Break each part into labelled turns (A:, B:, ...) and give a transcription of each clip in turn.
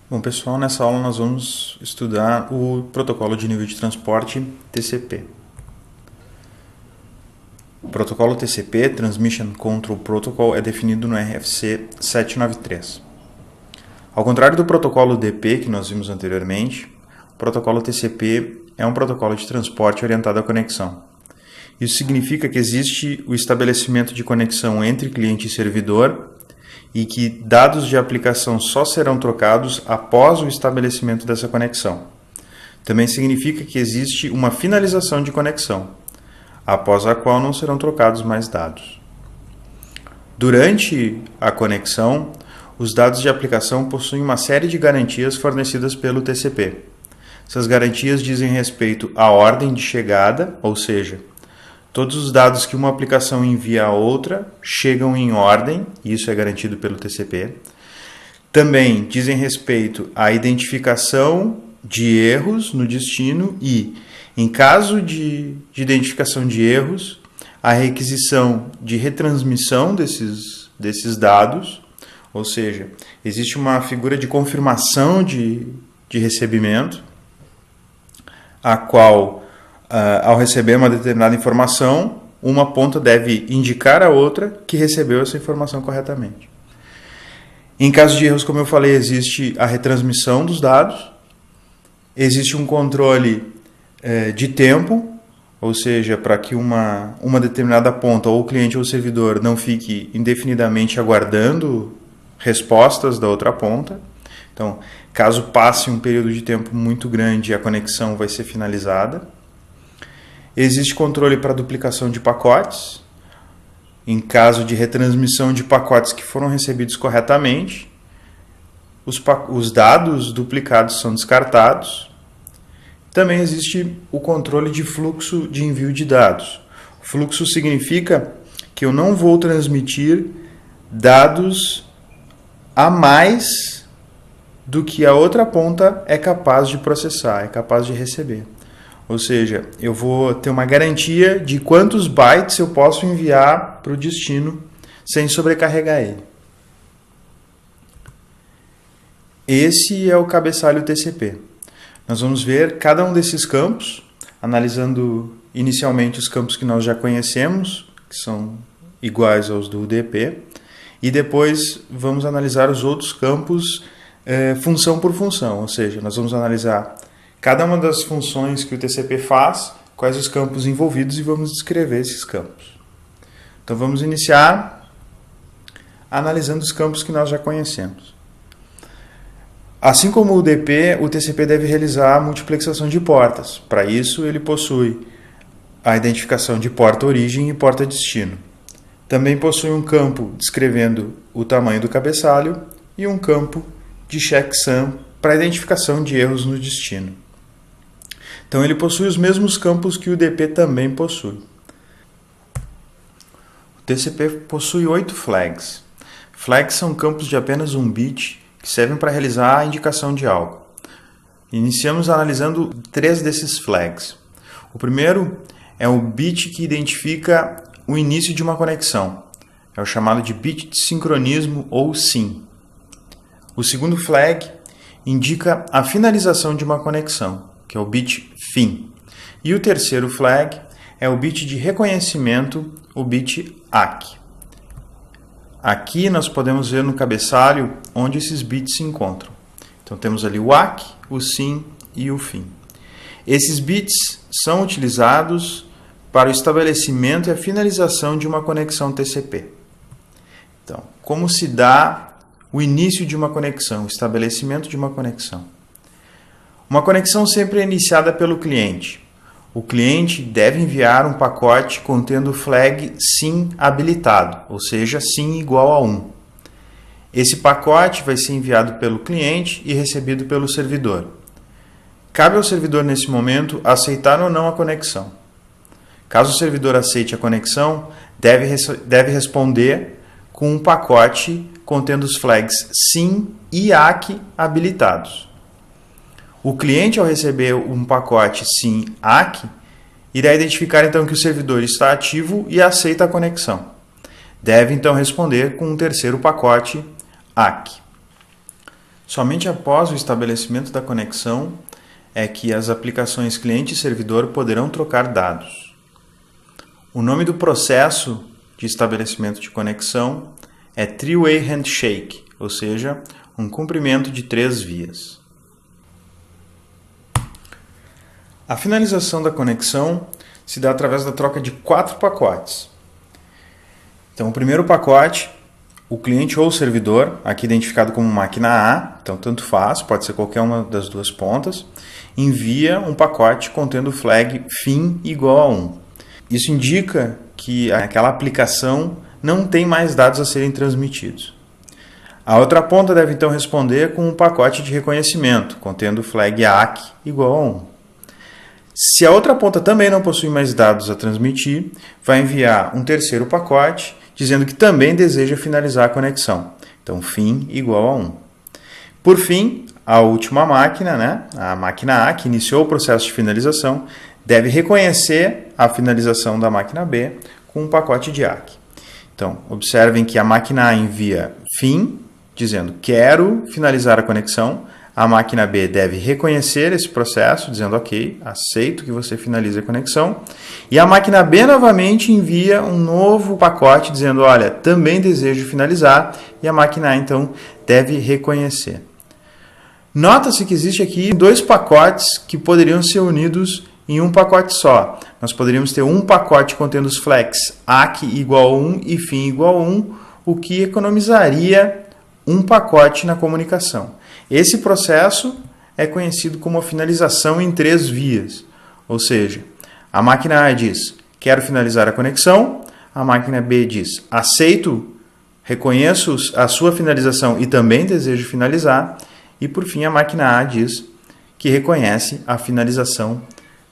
A: Bom, pessoal, nessa aula nós vamos estudar o protocolo de nível de transporte TCP. O protocolo TCP, Transmission Control Protocol, é definido no RFC 793. Ao contrário do protocolo DP que nós vimos anteriormente, o protocolo TCP é um protocolo de transporte orientado à conexão. Isso significa que existe o estabelecimento de conexão entre cliente e servidor e que dados de aplicação só serão trocados após o estabelecimento dessa conexão. Também significa que existe uma finalização de conexão, após a qual não serão trocados mais dados. Durante a conexão, os dados de aplicação possuem uma série de garantias fornecidas pelo TCP. Essas garantias dizem respeito à ordem de chegada, ou seja, todos os dados que uma aplicação envia a outra chegam em ordem, e isso é garantido pelo TCP. Também dizem respeito à identificação de erros no destino e, em caso de identificação de erros, a requisição de retransmissão desses dados, ou seja, existe uma figura de confirmação de recebimento, a qual ao receber uma determinada informação, uma ponta deve indicar à outra que recebeu essa informação corretamente. Em caso de erros, como eu falei, existe a retransmissão dos dados, existe um controle de tempo, ou seja, para que uma determinada ponta, ou o cliente ou o servidor, não fique indefinidamente aguardando respostas da outra ponta. Então, caso passe um período de tempo muito grande, a conexão vai ser finalizada. Existe controle para duplicação de pacotes, em caso de retransmissão de pacotes que foram recebidos corretamente, os dados duplicados são descartados. Também existe o controle de fluxo de envio de dados. Fluxo significa que eu não vou transmitir dados a mais do que a outra ponta é capaz de processar, é capaz de receber. Ou seja, eu vou ter uma garantia de quantos bytes eu posso enviar para o destino sem sobrecarregar ele. Esse é o cabeçalho TCP. Nós vamos ver cada um desses campos, analisando inicialmente os campos que nós já conhecemos, que são iguais aos do UDP, e depois vamos analisar os outros campos função por função, ou seja, nós vamos analisar cada uma das funções que o TCP faz, quais os campos envolvidos e vamos descrever esses campos. Então vamos iniciar analisando os campos que nós já conhecemos. Assim como o UDP, o TCP deve realizar a multiplexação de portas. Para isso, ele possui a identificação de porta-origem e porta-destino. Também possui um campo descrevendo o tamanho do cabeçalho e um campo de checksum para a identificação de erros no destino. Então ele possui os mesmos campos que o UDP também possui. O TCP possui 8 flags. Flags são campos de apenas 1 bit que servem para realizar a indicação de algo. Iniciamos analisando 3 desses flags. O primeiro é o bit que identifica o início de uma conexão. É o chamado de bit de sincronismo ou SYN. O segundo flag indica a finalização de uma conexão, que é o bit FIN. E o terceiro flag é o bit de reconhecimento, o bit ACK. Aqui nós podemos ver no cabeçalho onde esses bits se encontram. Então temos ali o ACK, o SYN e o FIN. Esses bits são utilizados para o estabelecimento e a finalização de uma conexão TCP. Então, como se dá o início de uma conexão, o estabelecimento de uma conexão? Uma conexão sempre é iniciada pelo cliente. O cliente deve enviar um pacote contendo o flag SYN habilitado, ou seja, SYN igual a 1. Esse pacote vai ser enviado pelo cliente e recebido pelo servidor. Cabe ao servidor, nesse momento, aceitar ou não a conexão. Caso o servidor aceite a conexão, deve responder com um pacote contendo os flags SYN e ACK habilitados. O cliente, ao receber um pacote SYN-ACK, irá identificar então que o servidor está ativo e aceita a conexão. Deve então responder com um terceiro pacote ACK. Somente após o estabelecimento da conexão é que as aplicações cliente e servidor poderão trocar dados. O nome do processo de estabelecimento de conexão é Three-Way Handshake, ou seja, um cumprimento de 3 vias. A finalização da conexão se dá através da troca de 4 pacotes. Então, o primeiro pacote, o cliente ou o servidor, aqui identificado como máquina A, então tanto faz, pode ser qualquer uma das duas pontas, envia um pacote contendo o flag FIN igual a 1. Isso indica que aquela aplicação não tem mais dados a serem transmitidos. A outra ponta deve então responder com um pacote de reconhecimento, contendo o flag ACK igual a 1. Se a outra ponta também não possui mais dados a transmitir, vai enviar um terceiro pacote, dizendo que também deseja finalizar a conexão. Então, FIN igual a 1. Por fim, a última máquina, a máquina A, que iniciou o processo de finalização, deve reconhecer a finalização da máquina B com um pacote de ACK. Então, observem que a máquina A envia FIN, dizendo quero finalizar a conexão. A máquina B deve reconhecer esse processo, dizendo ok, aceito que você finalize a conexão. E a máquina B novamente envia um novo pacote, dizendo olha, também desejo finalizar. E a máquina A então deve reconhecer. Nota-se que existe aqui 2 pacotes que poderiam ser unidos em um pacote só. Nós poderíamos ter um pacote contendo os flags ACK igual a 1 e FIN igual a 1, o que economizaria um pacote na comunicação. Esse processo é conhecido como a finalização em 3 vias, ou seja, a máquina A diz, quero finalizar a conexão, a máquina B diz, aceito, reconheço a sua finalização e também desejo finalizar, e por fim a máquina A diz que reconhece a finalização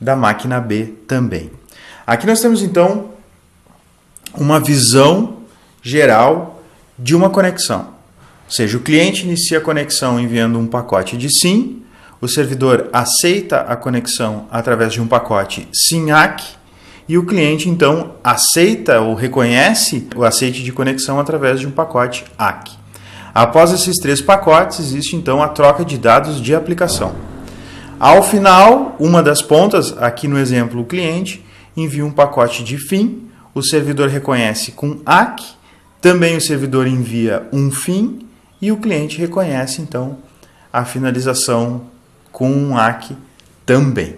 A: da máquina B também. Aqui nós temos então uma visão geral de uma conexão. Ou seja, o cliente inicia a conexão enviando um pacote de SYN, o servidor aceita a conexão através de um pacote SYN-ACK e o cliente então aceita ou reconhece o aceite de conexão através de um pacote ACK. Após esses 3 pacotes, existe então a troca de dados de aplicação. Ao final, uma das pontas, aqui no exemplo o cliente, envia um pacote de FIN, o servidor reconhece com ACK, também o servidor envia um FIN, e o cliente reconhece, então, a finalização com um ACK também.